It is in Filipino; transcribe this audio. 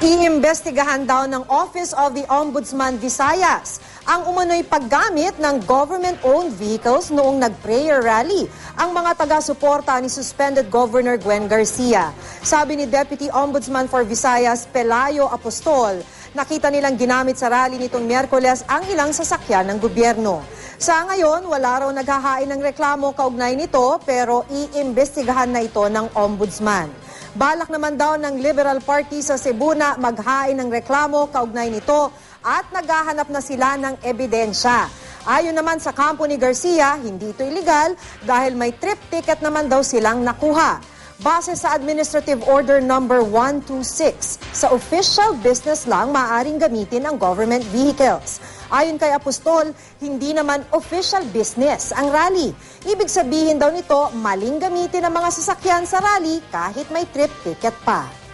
Iimbestigahan daw ng Office of the Ombudsman Visayas ang umano'y paggamit ng government-owned vehicles noong nag-prayer rally ang mga taga-suporta ni suspended Governor Gwen Garcia. Sabi ni Deputy Ombudsman for Visayas, Pelayo Apostol, nakita nilang ginamit sa rally nitong Miyerkules ang ilang sasakyan ng gobyerno. Sa ngayon, wala raw naghahain ng reklamo kaugnay nito pero iimbestigahan na ito ng Ombudsman. Balak naman daw ng Liberal Party sa Cebu na maghain ng reklamo kaugnay nito at naghahanap na sila ng ebidensya. Ayon naman sa kampo ni Garcia, hindi ito illegal dahil may trip ticket naman daw silang nakuha. Base sa Administrative Order Number 126, sa official business lang maaaring gamitin ang government vehicles. Ayon kay Apostol, hindi naman official business ang rally. Ibig sabihin daw nito, maling gamitin ang mga sasakyan sa rally kahit may trip ticket pa.